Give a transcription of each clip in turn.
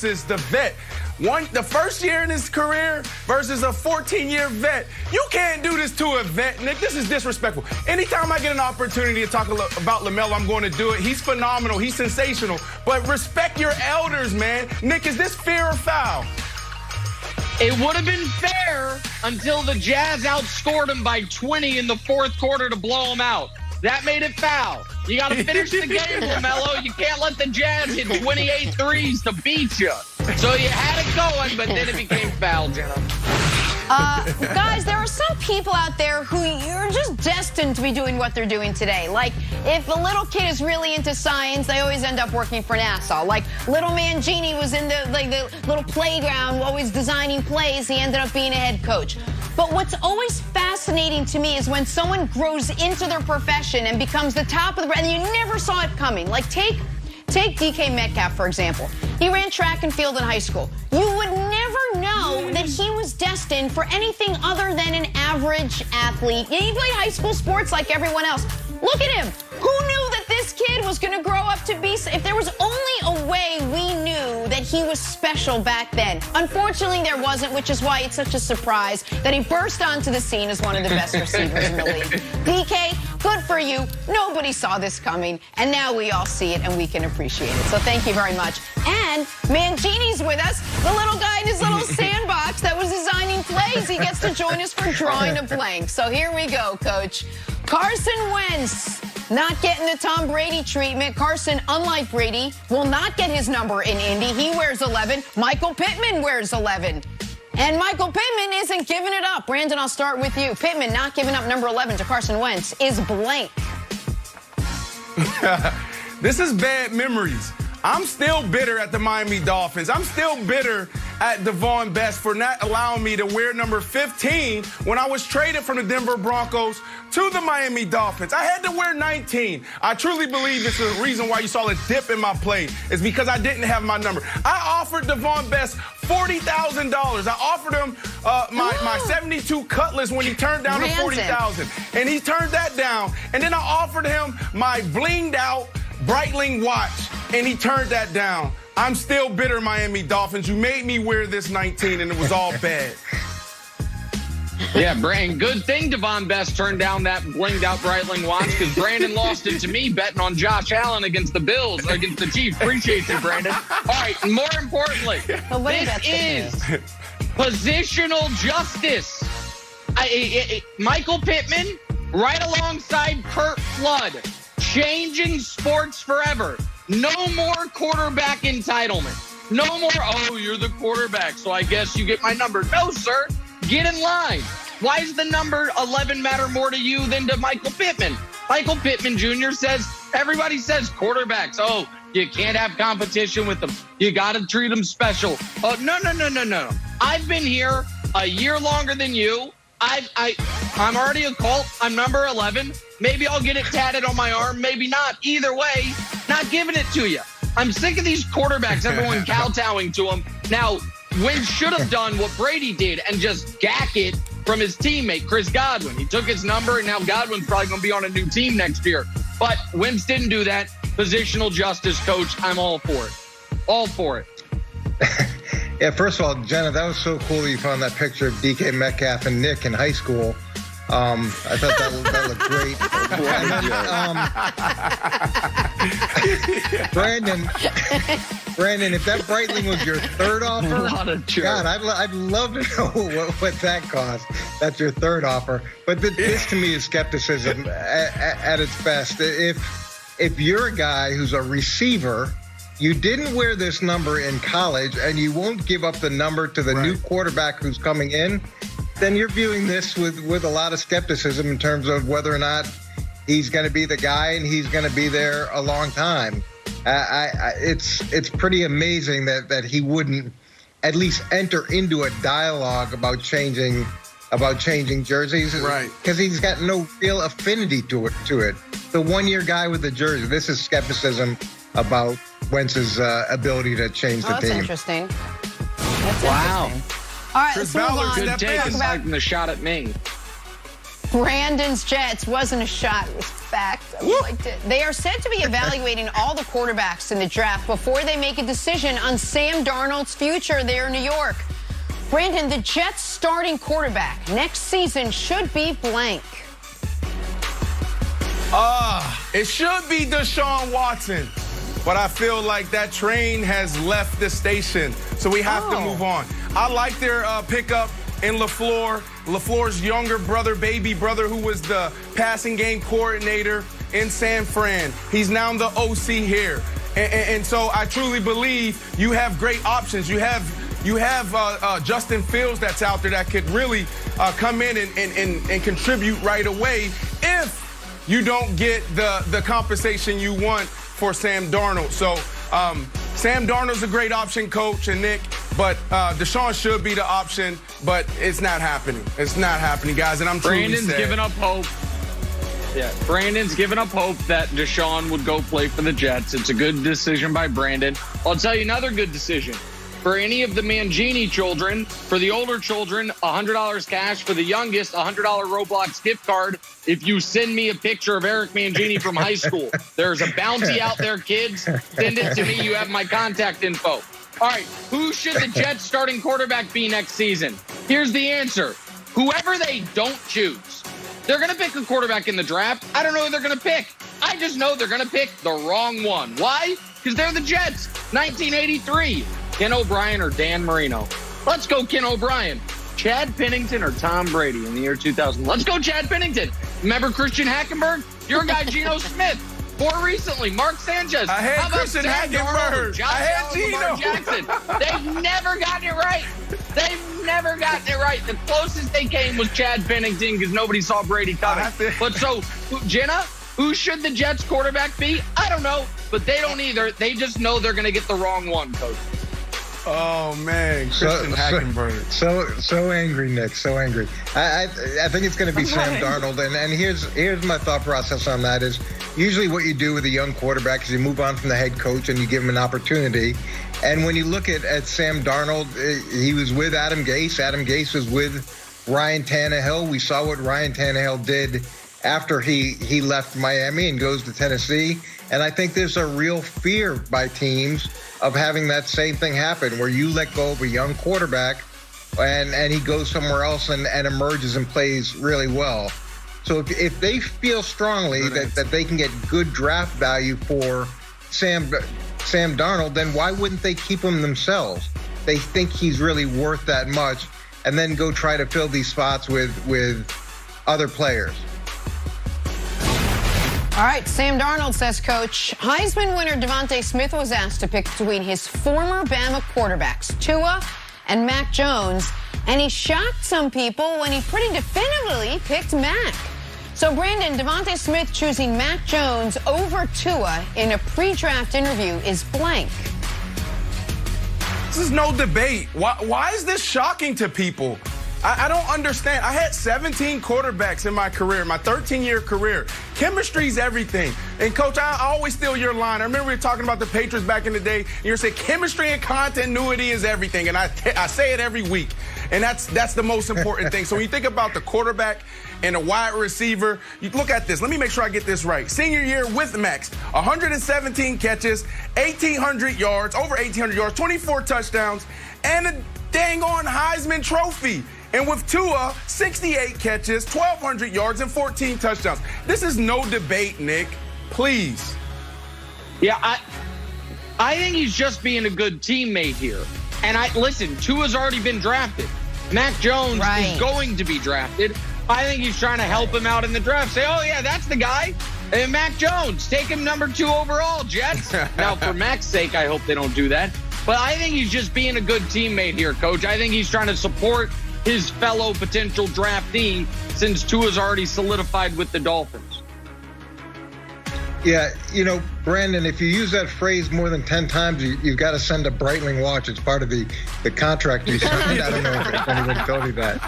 versus the vet. The first year in his career versus a 14-year vet. You can't do this to a vet, Nick. This is disrespectful. Anytime I get an opportunity to talk about LaMelo, I'm going to do it. He's phenomenal. He's sensational. But respect your elders, man. Nick, is this fair or foul? It would have been fair until the Jazz outscored him by 20 in the fourth quarter to blow him out. That made it foul. You got to finish the game, LaMelo. You can't let the Jazz hit 28 threes to beat you. So you had it going, but then it became foul, Jenna. Guys, there are some people out there who you're just destined to be doing what they're doing today. Like, if a little kid is really into science, they always end up working for NASA. Like, little Mangini was in the little playground, always designing plays. He ended up being a head coach. But what's always fascinating to me is when someone grows into their profession and becomes the top of the brand, and you never saw it coming. Like, take DK Metcalf, for example. He ran track and field in high school. You would never know that he was destined for anything other than an average athlete. Yeah, he played high school sports like everyone else. Look at him. Who knew that this kid was going to grow up to be... If there was only a way we knew that he was special back then. Unfortunately, there wasn't, which is why it's such a surprise that he burst onto the scene as one of the best receivers in the league. DK, good for you. Nobody saw this coming, and now we all see it, and we can appreciate it. So thank you very much. And Mangini's with us, the little guy in his little sandbox that was designing plays. He gets to join us for drawing a blank. So here we go, Coach. Carson Wentz not getting the Tom Brady treatment. Carson, unlike Brady, will not get his number in Indy. He wears 11. Michael Pittman wears 11. And Michael Pittman isn't giving it up. Brandon, I'll start with you. Pittman not giving up number 11 to Carson Wentz is blank. This is bad memories. I'm still bitter at the Miami Dolphins. I'm still bitter at Devon Best for not allowing me to wear number 15 when I was traded from the Denver Broncos to the Miami Dolphins. I had to wear 19. I truly believe it's the reason why you saw a dip in my play. It's because I didn't have my number. I offered Devon Best $40,000. I offered him my 72 Cutlass when he turned down to $40,000. And he turned that down. And then I offered him my blinged out Breitling watch, and he turned that down. I'm still bitter, Miami Dolphins. You made me wear this 19, and it was all bad. Yeah, Brandon, good thing Devon Best turned down that blinged-out Breitling watch because Brandon lost it to me betting on Josh Allen against the Bills, against the Chiefs. Appreciate you, Brandon. All right, and more importantly, this is positional justice. Michael Pittman, right alongside Kurt Flood, changing sports forever. No more quarterback entitlement. No more, oh, you're the quarterback, so I guess you get my number. No, sir. Get in line. Why does the number 11 matter more to you than to Michael Pittman? Michael Pittman Jr. says, everybody says quarterbacks. Oh, you can't have competition with them. You got to treat them special. Oh, no. I've been here a year longer than you. I'm already a Colt. I'm number 11. Maybe I'll get it tatted on my arm. Maybe not. Either way, not giving it to you. I'm sick of these quarterbacks, everyone kowtowing to them. Now, Wentz should have done what Brady did and just gack it from his teammate, Chris Godwin. He took his number, and now Godwin's probably going to be on a new team next year. But Wentz didn't do that. Positional justice, Coach. I'm all for it. All for it. Yeah, first of all, Jenna, that was so cool you found that picture of DK Metcalf and Nick in high school. I thought that looked great. Brandon, if that Breitling was your third offer, God, I'd love to know what that cost. That's your third offer. But this to me is skepticism at its best. If you're a guy who's a receiver, you didn't wear this number in college, and you won't give up the number to the new quarterback who's coming in, then you're viewing this with a lot of skepticism in terms of whether or not he's going to be the guy and he's going to be there a long time. It's pretty amazing that he wouldn't at least enter into a dialogue about changing jerseys, right? Because he's got no real affinity to it. The one-year guy with the jersey. This is skepticism about Wentz's ability to change the team. That's interesting. Wow. Interesting. All right, Chris let's move Ballard, on. Good take aside from the shot at me. Brandon's Jets wasn't a shot. It was fact. They are said to be evaluating all the quarterbacks in the draft before they make a decision on Sam Darnold's future there in New York. Brandon, the Jets' starting quarterback next season should be blank. It should be Deshaun Watson. But I feel like that train has left the station, so we have to move on. I like their pickup in LaFleur. LaFleur's younger brother, baby brother, who was the passing game coordinator in San Fran. He's now the OC here. And so I truly believe you have great options. You have Justin Fields that's out there that could really come in and contribute right away if you don't get the compensation you want for Sam Darnold. So Sam Darnold's a great option, Coach and Nick, but Deshaun should be the option, but it's not happening. It's not happening, guys, and I'm truly sad. Giving up hope. Yeah, Brandon's given up hope that Deshaun would go play for the Jets. It's a good decision by Brandon. I'll tell you another good decision. For any of the Mangini children, for the older children, $100 cash. For the youngest, $100 Roblox gift card. If you send me a picture of Eric Mangini from high school, there's a bounty out there, kids. Send it to me. You have my contact info. All right, who should the Jets starting quarterback be next season? Here's the answer. Whoever they don't choose. They're going to pick a quarterback in the draft. I don't know who they're going to pick. I just know they're going to pick the wrong one. Why? Because they're the Jets. 1983. Ken O'Brien or Dan Marino? Let's go Ken O'Brien. Chad Pennington or Tom Brady in the year 2000? Let's go Chad Pennington. Remember Christian Hackenberg? Your guy Geno Smith. More recently, Mark Sanchez. I had Christian Hackenberg. I had Geno Jackson. They've never gotten it right. They've never gotten it right. The closest they came was Chad Pennington because nobody saw Brady coming. But so, Jenna, who should the Jets quarterback be? I don't know, but they don't either. They just know they're going to get the wrong one, Coach. Oh man, Christian Hackenberg. So angry, Nick. So angry. I think it's going to be Sam Darnold, and here's my thought process on that is usually what you do with a young quarterback is you move on from the head coach and you give him an opportunity. And when you look at Sam Darnold, he was with Adam Gase. Adam Gase was with Ryan Tannehill. We saw what Ryan Tannehill did after he left Miami and goes to Tennessee. And I think there's a real fear by teams of having that same thing happen where you let go of a young quarterback and he goes somewhere else and emerges and plays really well. So if they feel strongly that they can get good draft value for Sam Darnold, then why wouldn't they keep him themselves? They think he's really worth that much and then go try to fill these spots with other players. All right, Sam Darnold says, Coach, Heisman winner Devontae Smith was asked to pick between his former Bama quarterbacks, Tua and Mac Jones, and he shocked some people when he pretty definitively picked Mac. So, Brandon, Devontae Smith choosing Mac Jones over Tua in a pre-draft interview is blank. This is no debate. Why is this shocking to people? I don't understand. I had 17 quarterbacks in my career, my 13-year career. Chemistry's everything. And, Coach, I always steal your line. I remember we were talking about the Patriots back in the day. And you said chemistry and continuity is everything. And I say it every week. And that's the most important thing. So when you think about the quarterback and the wide receiver, you look at this. Let me make sure I get this right. Senior year with Max, 117 catches, 1,800 yards, over 1,800 yards, 24 touchdowns, and a dang-on Heisman Trophy. And with Tua, 68 catches, 1,200 yards, and 14 touchdowns. This is no debate, Nick. Please. Yeah, I think he's just being a good teammate here. And listen, Tua's already been drafted. Mac Jones is going to be drafted. I think he's trying to help him out in the draft. Say, oh, yeah, that's the guy. And Mac Jones, take him number 2 overall, Jets. Now, for Mac's sake, I hope they don't do that. But I think he's just being a good teammate here, Coach. I think he's trying to support his fellow potential draftee since Tua's already solidified with the Dolphins. Yeah, Brandon, if you use that phrase more than 10 times, you've got to send a Breitling watch. It's part of the contract you signed. I don't know if anyone told you that.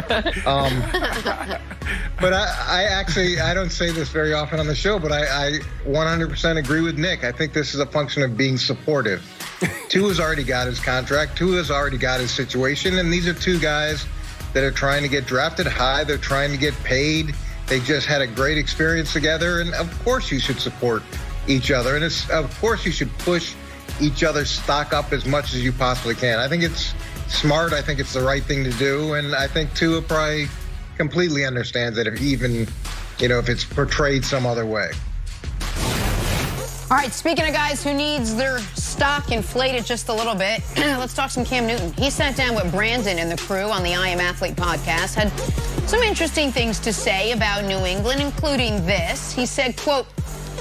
But I don't say this very often on the show, but I 100% agree with Nick. I think this is a function of being supportive. Tua's already got his contract. Tua's already got his situation. And these are two guys that are trying to get drafted high. They're trying to get paid. They just had a great experience together, and of course you should support each other, and of course you should push each other's stock up as much as you possibly can. I think it's smart. I think it's the right thing to do, and I think Tua probably completely understands it, if it's portrayed some other way. All right, speaking of guys who needs their stock inflated just a little bit, let's talk some Cam Newton. He sat down with Bradon and the crew on the I Am Athlete podcast, had some interesting things to say about New England, including this. He said, quote,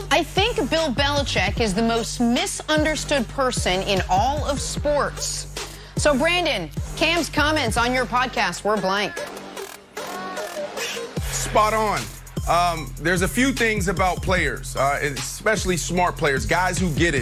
"I think Bill Belichick is the most misunderstood person in all of sports." So, Bradon, Cam's comments on your podcast were blank. Spot on. There's a few things about players, especially smart players, guys who get it.